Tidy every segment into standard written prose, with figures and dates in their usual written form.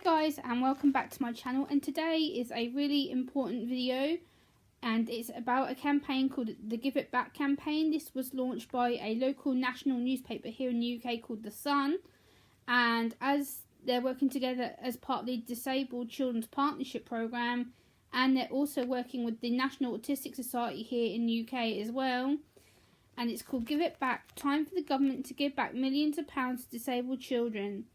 guys, and welcome back to my channel, and today is a really important video, and it's about a campaign called the Give It Back campaign. This was launched by a local national newspaper here in the UK called The Sun, and as they're working together as part of the Disabled Children's Partnership Programme, and they're also working with the National Autistic Society here in the UK as well, and it's called Give It Back, time for the government to give back millions of pounds to disabled children.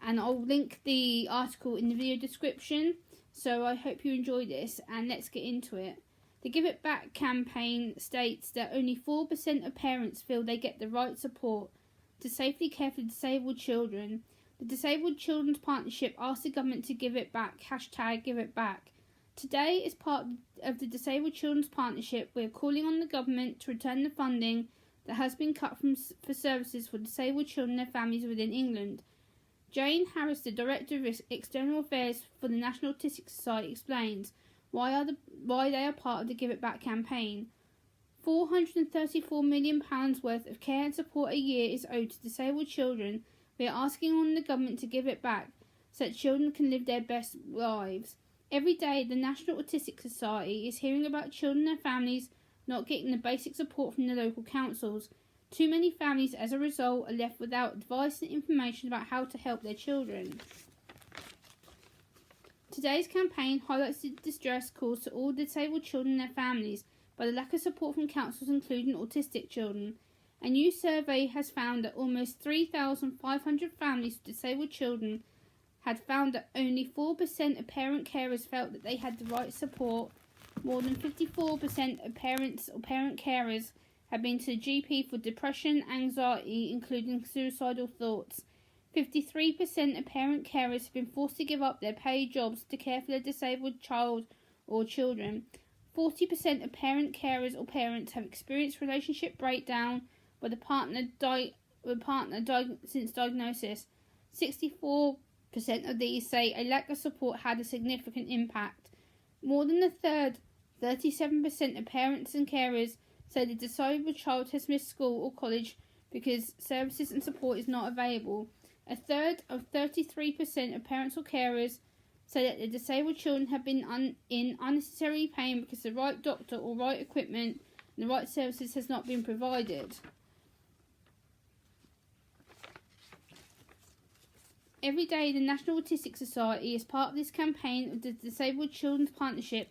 And I'll link the article in the video description, so I hope you enjoy this, and let's get into it. The Give It Back campaign states that only 4% of parents feel they get the right support to safely care for disabled children. The Disabled Children's Partnership asks the government to give it back, #GiveItBack. Today, as part of the Disabled Children's Partnership, we are calling on the government to return the funding that has been cut for services for disabled children and their families within England. Jane Harris, the Director of External Affairs for the National Autistic Society, explains why they are part of the Give It Back campaign. £434 million worth of care and support a year is owed to disabled children. We are asking on the government to give it back so that children can live their best lives. Every day, the National Autistic Society is hearing about children and their families not getting the basic support from the local councils. Too many families, as a result, are left without advice and information about how to help their children. Today's campaign highlights the distress caused to all disabled children and their families by the lack of support from councils, including autistic children. A new survey has found that almost 3,500 families with disabled children had found that only 4% of parent carers felt that they had the right support. More than 54% of parents or parent carers have been to the GP for depression, anxiety, including suicidal thoughts. 53% of parent carers have been forced to give up their paid jobs to care for their disabled child or children. 40% of parent carers or parents have experienced relationship breakdown with a partner since diagnosis. 64% of these say a lack of support had a significant impact. More than a third, 37% of parents and carers say the disabled child has missed school or college because services and support is not available. A third of 33% of parents or carers say that the disabled children have been in unnecessary pain because the right doctor or right equipment and the right services has not been provided. Every day, the National Autistic Society is part of this campaign of the Disabled Children's Partnership.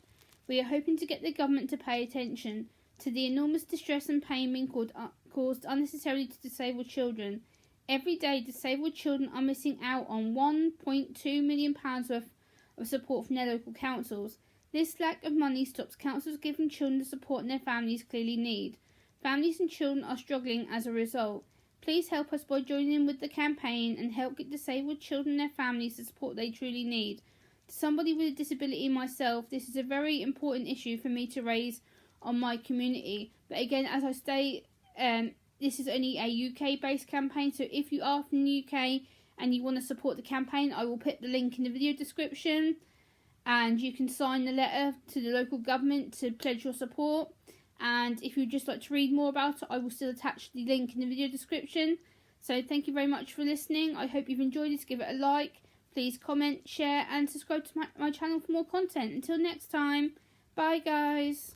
We are hoping to get the government to pay attention to the enormous distress and pain being caused unnecessarily to disabled children. Every day, disabled children are missing out on £1.2 million worth of support from their local councils. This lack of money stops councils giving children the support their families clearly need. Families and children are struggling as a result. Please help us by joining in with the campaign and help get disabled children and their families the support they truly need. To somebody with a disability myself, this is a very important issue for me to raise on my community. But again, as I state, this is only a UK-based campaign, so if you are from the UK and you want to support the campaign, I will put the link in the video description, and you can sign the letter to the local government to pledge your support. And if you'd just like to read more about it, I will still attach the link in the video description. So thank you very much for listening. I hope you've enjoyed this. Give it a like. Please comment, share and subscribe to my channel for more content. Until next time, bye guys.